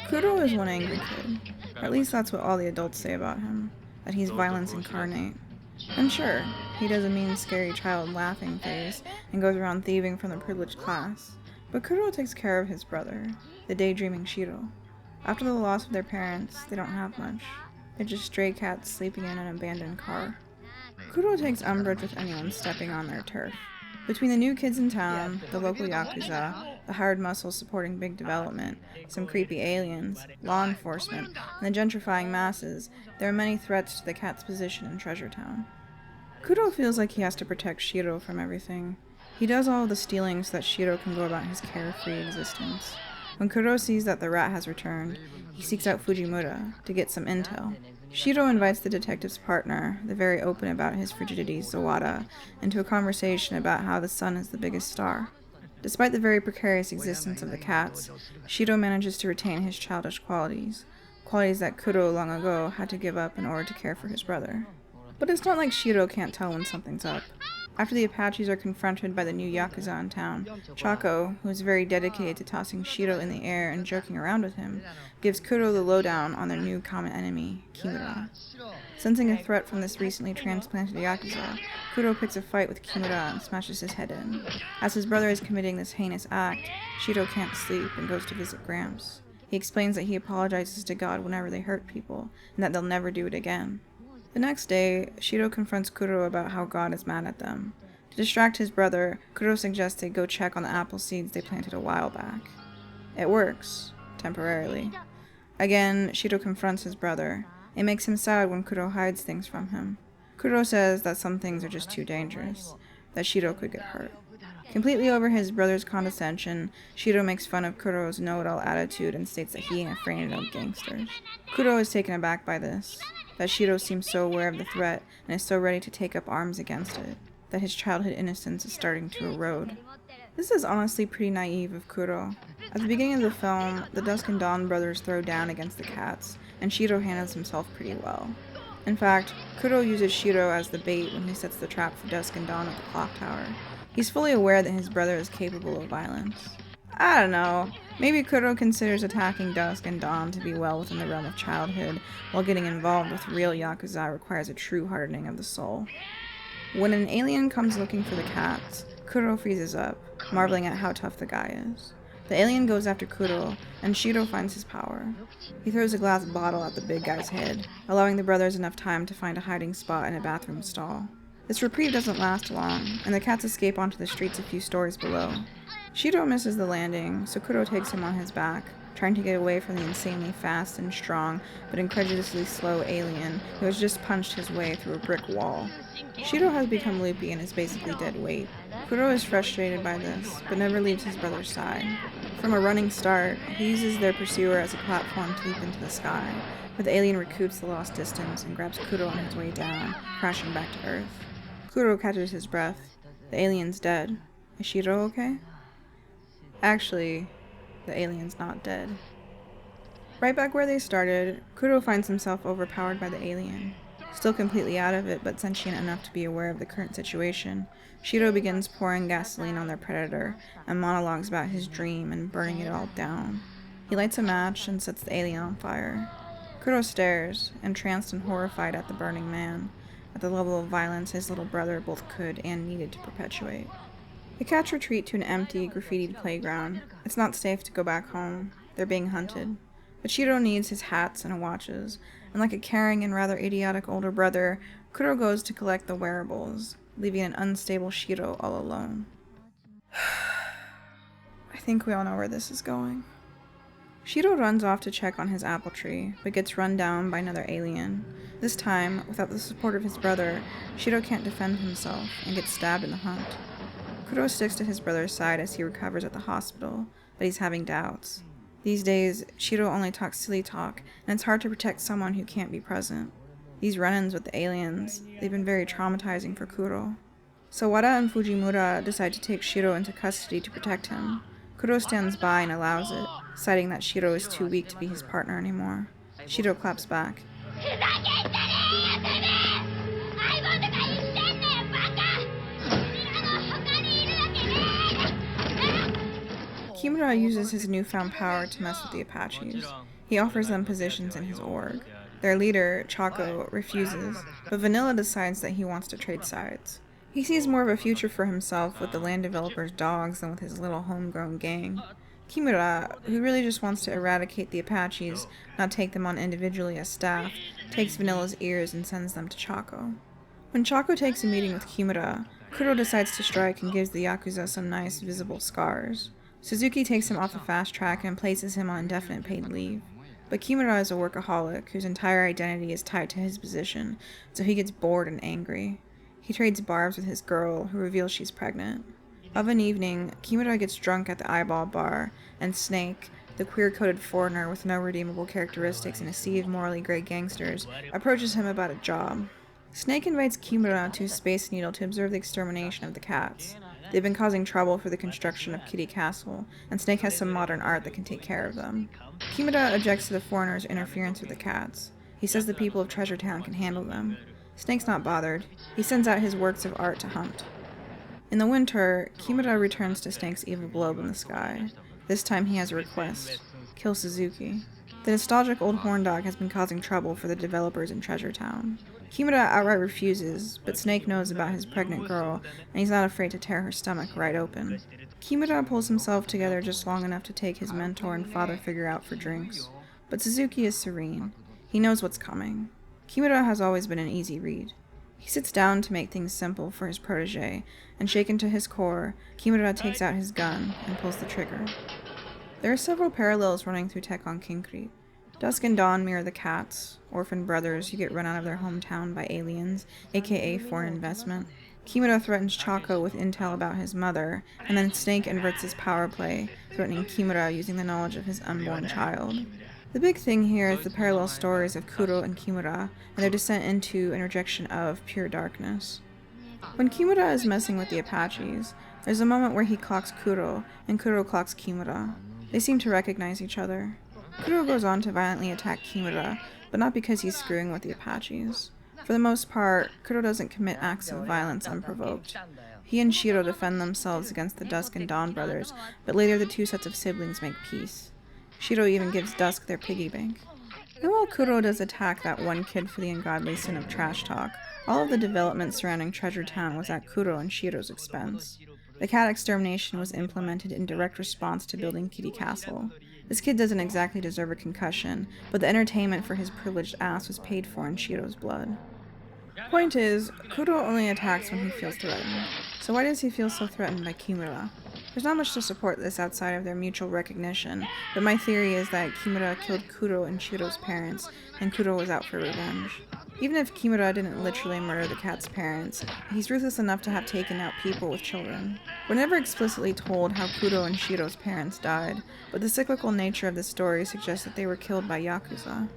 Kuro is one angry kid. Or at least that's what all the adults say about him, that he's violence incarnate. And sure, he does a mean, scary child laughing face and goes around thieving from the privileged class. But Kuro takes care of his brother, the daydreaming Shiro. After the loss of their parents, they don't have much. They're just stray cats sleeping in an abandoned car. Kuro takes umbrage with anyone stepping on their turf. Between the new kids in town, the local yakuza, the hired muscles supporting big development, some creepy aliens, law enforcement, and the gentrifying masses, there are many threats to the cat's position in Treasure Town. Kuro feels like he has to protect Shiro from everything. He does all of the stealing so that Shiro can go about his carefree existence. When Kuro sees that the rat has returned, he seeks out Fujimura to get some intel. Shiro invites the detective's partner, the very open about his frigidity Zawada, into a conversation about how the sun is the biggest star. Despite the very precarious existence of the cats, Shiro manages to retain his childish qualities that Kuro long ago had to give up in order to care for his brother. But it's not like Shiro can't tell when something's up. After the Apaches are confronted by the new yakuza in town, Chaco, who is very dedicated to tossing Shiro in the air and joking around with him, gives Kuro the lowdown on their new common enemy, Kimura. Sensing a threat from this recently transplanted yakuza, Kuro picks a fight with Kimura and smashes his head in. As his brother is committing this heinous act, Shiro can't sleep and goes to visit Gramps. He explains that he apologizes to God whenever they hurt people, and that they'll never do it again. The next day, Shiro confronts Kuro about how God is mad at them. To distract his brother, Kuro suggests they go check on the apple seeds they planted a while back. It works, temporarily. Again, Shiro confronts his brother. It makes him sad when Kuro hides things from him. Kuro says that some things are just too dangerous, that Shiro could get hurt. Completely over his brother's condescension, Shiro makes fun of Kuro's know-it-all attitude and states that he ain't afraid of no gangsters. Kuro is taken aback by this, that Shiro seems so aware of the threat and is so ready to take up arms against it, that his childhood innocence is starting to erode. This is honestly pretty naive of Kuro. At the beginning of the film, the Dusk and Dawn brothers throw down against the cats, and Shiro handles himself pretty well. In fact, Kuro uses Shiro as the bait when he sets the trap for Dusk and Dawn at the clock tower. He's fully aware that his brother is capable of violence. I don't know, maybe Kuro considers attacking Dusk and Dawn to be well within the realm of childhood, while getting involved with real yakuza requires a true hardening of the soul. When an alien comes looking for the cats, Kuro freezes up, marveling at how tough the guy is. The alien goes after Kuro, and Shiro finds his power. He throws a glass bottle at the big guy's head, allowing the brothers enough time to find a hiding spot in a bathroom stall. This reprieve doesn't last long, and the cats escape onto the streets a few stories below. Shiro misses the landing, so Kuro takes him on his back, trying to get away from the insanely fast and strong, but incredulously slow alien who has just punched his way through a brick wall. Shiro has become loopy and is basically dead weight. Kuro is frustrated by this, but never leaves his brother's side. From a running start, he uses their pursuer as a platform to leap into the sky, but the alien recoups the lost distance and grabs Kuro on his way down, crashing back to Earth. Kuro catches his breath. The alien's dead. Is Shiro okay? Actually, the alien's not dead. Right back where they started, Kuro finds himself overpowered by the alien. Still completely out of it, but sentient enough to be aware of the current situation, Shiro begins pouring gasoline on their predator and monologues about his dream and burning it all down. He lights a match and sets the alien on fire. Kuro stares, entranced and horrified at the burning man, at the level of violence his little brother both could and needed to perpetuate. The cats retreat to an empty, graffitied playground. It's not safe to go back home. They're being hunted. But Shiro needs his hats and watches, and like a caring and rather idiotic older brother, Kuro goes to collect the wearables, leaving an unstable Shiro all alone. I think we all know where this is going. Shiro runs off to check on his apple tree, but gets run down by another alien. This time, without the support of his brother, Shiro can't defend himself and gets stabbed in the hunt. Kuro sticks to his brother's side as he recovers at the hospital, but he's having doubts. These days, Shiro only talks silly talk, and it's hard to protect someone who can't be present. These run-ins with the aliens, they've been very traumatizing for Kuro. Sawada and Fujimura decide to take Shiro into custody to protect him. Kuro stands by and allows it, citing that Shiro is too weak to be his partner anymore. Shiro claps back. Kimura uses his newfound power to mess with the Apaches. He offers them positions in his org. Their leader, Chaco, refuses, but Vanilla decides that he wants to trade sides. He sees more of a future for himself with the land developer's dogs than with his little homegrown gang. Kimura, who really just wants to eradicate the Apaches, not take them on individually as staff, takes Vanilla's ears and sends them to Chaco. When Chaco takes a meeting with Kimura, Kuro decides to strike and gives the yakuza some nice, visible scars. Suzuki takes him off the fast track and places him on indefinite paid leave. But Kimura is a workaholic whose entire identity is tied to his position, so he gets bored and angry. He trades barbs with his girl, who reveals she's pregnant. Of an evening, Kimura gets drunk at the Eyeball Bar, and Snake, the queer-coded foreigner with no redeemable characteristics in a sea of morally gray gangsters, approaches him about a job. Snake invites Kimura to Space Needle to observe the extermination of the cats. They've been causing trouble for the construction of Kitty Castle, and Snake has some modern art that can take care of them. Kimura objects to the foreigner's interference with the cats. He says the people of Treasure Town can handle them. Snake's not bothered. He sends out his works of art to hunt. In the winter, Kimura returns to Snake's evil globe in the sky. This time he has a request: kill Suzuki. The nostalgic old horn dog has been causing trouble for the developers in Treasure Town. Kimura outright refuses, but Snake knows about his pregnant girl, and he's not afraid to tear her stomach right open. Kimura pulls himself together just long enough to take his mentor and father figure out for drinks. But Suzuki is serene. He knows what's coming. Kimura has always been an easy read. He sits down to make things simple for his protege, and shaken to his core, Kimura takes out his gun and pulls the trigger. There are several parallels running through Tekkonkinkreet. Dusk and Dawn mirror the cats, orphan brothers who get run out of their hometown by aliens, aka foreign investment. Kimura threatens Chaco with intel about his mother, and then Snake inverts his power play, threatening Kimura using the knowledge of his unborn child. The big thing here is the parallel stories of Kuro and Kimura, and their descent into and rejection of pure darkness. When Kimura is messing with the Apaches, there's a moment where he clocks Kuro, and Kuro clocks Kimura. They seem to recognize each other. Kuro goes on to violently attack Kimura, but not because he's screwing with the Apaches. For the most part, Kuro doesn't commit acts of violence unprovoked. He and Shiro defend themselves against the Dusk and Dawn brothers, but later the two sets of siblings make peace. Shiro even gives Dusk their piggy bank. And while Kuro does attack that one kid for the ungodly sin of trash talk, all of the development surrounding Treasure Town was at Kuro and Shiro's expense. The cat extermination was implemented in direct response to building Kitty Castle. This kid doesn't exactly deserve a concussion, but the entertainment for his privileged ass was paid for in Shiro's blood. Point is, Kuro only attacks when he feels threatened. So why does he feel so threatened by Kimura? There's not much to support this outside of their mutual recognition, but my theory is that Kimura killed Kuro and Shiro's parents, and Kuro was out for revenge. Even if Kimura didn't literally murder the cat's parents, he's ruthless enough to have taken out people with children. We're never explicitly told how Kuro and Shiro's parents died, but the cyclical nature of the story suggests that they were killed by yakuza.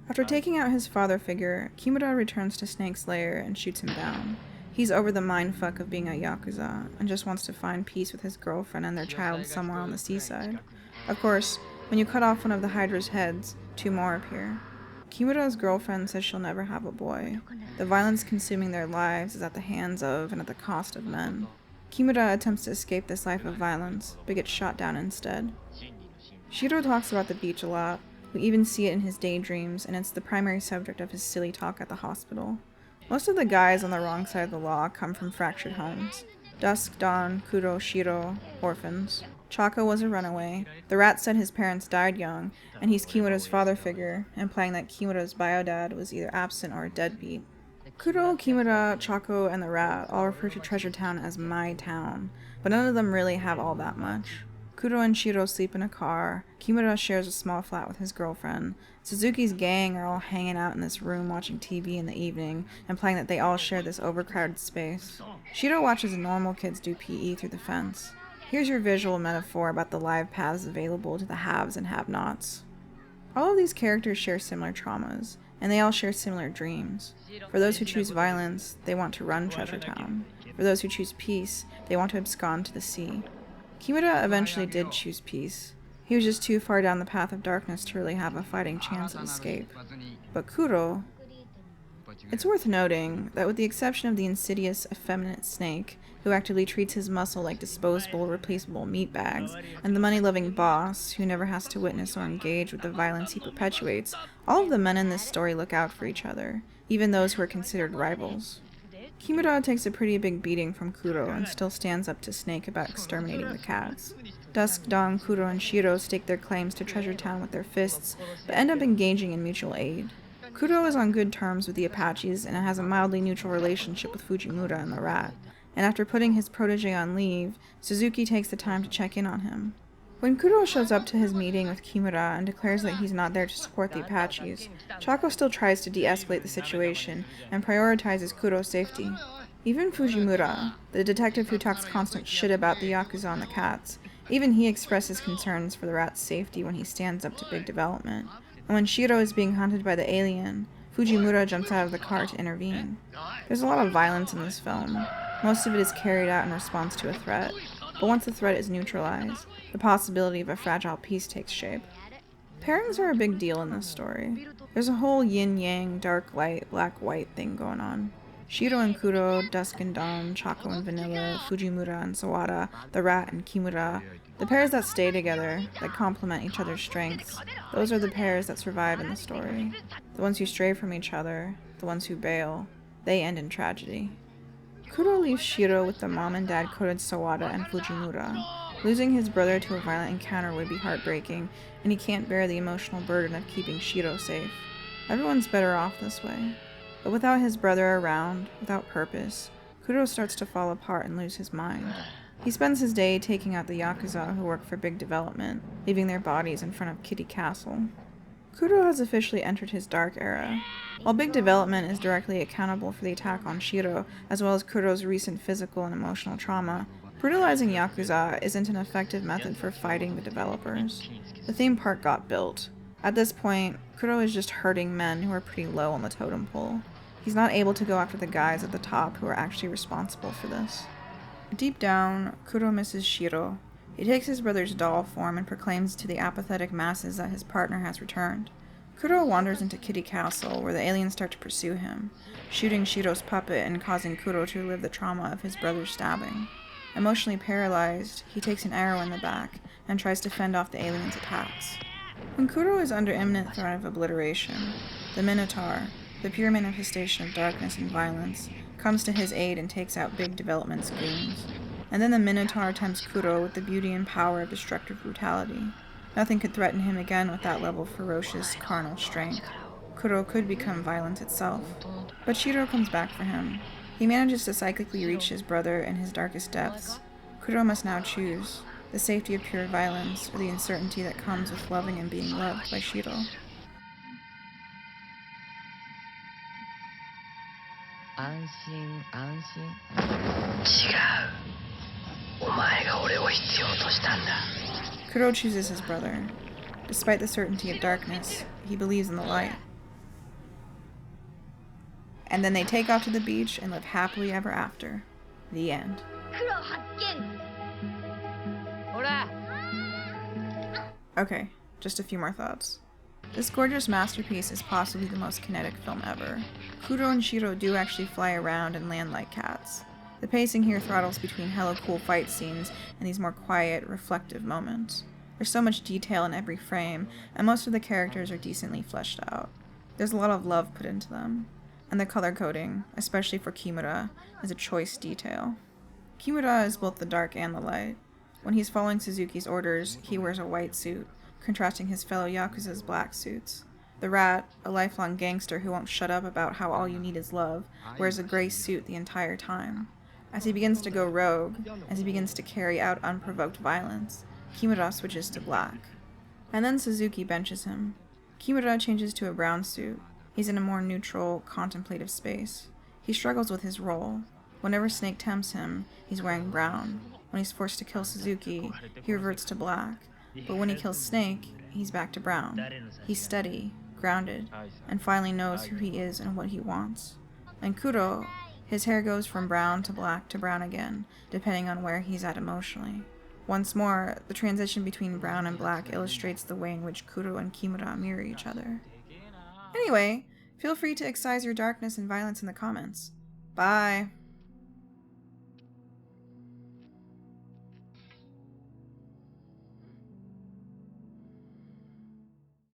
After taking out his father figure, Kimura returns to Snake's lair and shoots him down. He's over the mindfuck of being a yakuza, and just wants to find peace with his girlfriend and their child somewhere on the seaside. Of course, when you cut off one of the Hydra's heads, two more appear. Kimura's girlfriend says she'll never have a boy. The violence consuming their lives is at the hands of and at the cost of men. Kimura attempts to escape this life of violence, but gets shot down instead. Shiro talks about the beach a lot. We even see it in his daydreams, and it's the primary subject of his silly talk at the hospital. Most of the guys on the wrong side of the law come from fractured homes. Dusk, Dawn, Kuro, Shiro, orphans. Chaco was a runaway. The rat said his parents died young, and he's Kimura's father figure, implying that Kimura's bio-dad was either absent or a deadbeat. Kuro, Kimura, Chaco, and the rat all refer to Treasure Town as my town, but none of them really have all that much. Kuro and Shiro sleep in a car. Kimura shares a small flat with his girlfriend. Suzuki's gang are all hanging out in this room watching TV in the evening, implying that they all share this overcrowded space. Shiro watches normal kids do PE through the fence. Here's your visual metaphor about the live paths available to the haves and have-nots. All of these characters share similar traumas, and they all share similar dreams. For those who choose violence, they want to run Treasure Town. For those who choose peace, they want to abscond to the sea. Kimura eventually did choose peace. He was just too far down the path of darkness to really have a fighting chance of escape. But Kuro... It's worth noting that with the exception of the insidious, effeminate snake, who actively treats his muscle like disposable, replaceable meat bags, and the money-loving boss, who never has to witness or engage with the violence he perpetuates, all of the men in this story look out for each other, even those who are considered rivals. Kimura takes a pretty big beating from Kuro and still stands up to Snake about exterminating the cats. Dusk, Dawn, Kuro, and Shiro stake their claims to Treasure Town with their fists, but end up engaging in mutual aid. Kuro is on good terms with the Apaches and has a mildly neutral relationship with Fujimura and the rat, and after putting his protege on leave, Suzuki takes the time to check in on him. When Kuro shows up to his meeting with Kimura and declares that he's not there to support the Apaches, Chako still tries to de-escalate the situation and prioritizes Kuro's safety. Even Fujimura, the detective who talks constant shit about the yakuza and the cats, even he expresses concerns for the rat's safety when he stands up to big development. And when Shiro is being hunted by the alien, Fujimura jumps out of the car to intervene. There's a lot of violence in this film. Most of it is carried out in response to a threat, but once the threat is neutralized, the possibility of a fragile peace takes shape. Pairings are a big deal in this story. There's a whole yin-yang, dark-light, black-white thing going on. Shiro and Kuro, Dusk and Dawn, Chako and Vanilla, Fujimura and Sawada, the Rat and Kimura. The pairs that stay together, that complement each other's strengths, those are the pairs that survive in the story. The ones who stray from each other, the ones who bail, they end in tragedy. Kuro leaves Shiro with the mom and dad coded Sawada and Fujimura. Losing his brother to a violent encounter would be heartbreaking, and he can't bear the emotional burden of keeping Shiro safe. Everyone's better off this way. But without his brother around, without purpose, Kuro starts to fall apart and lose his mind. He spends his day taking out the yakuza who work for big development, leaving their bodies in front of Kitty Castle. Kuro has officially entered his dark era. While big development is directly accountable for the attack on Shiro, as well as Kuro's recent physical and emotional trauma, brutalizing yakuza isn't an effective method for fighting the developers. The theme park got built. At this point, Kuro is just hurting men who are pretty low on the totem pole. He's not able to go after the guys at the top who are actually responsible for this. Deep down, Kuro misses Shiro. He takes his brother's doll form and proclaims to the apathetic masses that his partner has returned. Kuro wanders into Kitty Castle, where the aliens start to pursue him, shooting Shiro's puppet and causing Kuro to relive the trauma of his brother's stabbing. Emotionally paralyzed, he takes an arrow in the back and tries to fend off the aliens' attacks. When Kuro is under imminent threat of obliteration, the Minotaur, the pure manifestation of darkness and violence, comes to his aid and takes out big development's goons. And then the Minotaur tempts Kuro with the beauty and power of destructive brutality. Nothing could threaten him again with that level of ferocious, carnal strength. Kuro could become violence itself. But Shiro comes back for him. He manages to psychically reach his brother in his darkest depths. Kuro must now choose the safety of pure violence or the uncertainty that comes with loving and being loved by Shiro. Kuro chooses his brother. Despite the certainty of darkness, he believes in the light. And then they take off to the beach and live happily ever after. The end. Okay, just a few more thoughts. This gorgeous masterpiece is possibly the most kinetic film ever. Kuro and Shiro do actually fly around and land like cats. The pacing here throttles between hella cool fight scenes and these more quiet, reflective moments. There's so much detail in every frame, and most of the characters are decently fleshed out. There's a lot of love put into them, and the color coding, especially for Kimura, is a choice detail. Kimura is both the dark and the light. When he's following Suzuki's orders, he wears a white suit, contrasting his fellow Yakuza's black suits. The rat, a lifelong gangster who won't shut up about how all you need is love, wears a gray suit the entire time. As he begins to go rogue, as he begins to carry out unprovoked violence, Kimura switches to black. And then Suzuki benches him. Kimura changes to a brown suit. He's in a more neutral, contemplative space. He struggles with his role. Whenever Snake tempts him, he's wearing brown. When he's forced to kill Suzuki, he reverts to black. But when he kills Snake, he's back to brown. He's steady, grounded, and finally knows who he is and what he wants. And Kuro, his hair goes from brown to brown again, depending on where he's at emotionally. Once more, the transition between brown and black illustrates the way in which Kuro and Kimura mirror each other. Anyway, Feel free to excise your darkness and violence in the comments. Bye!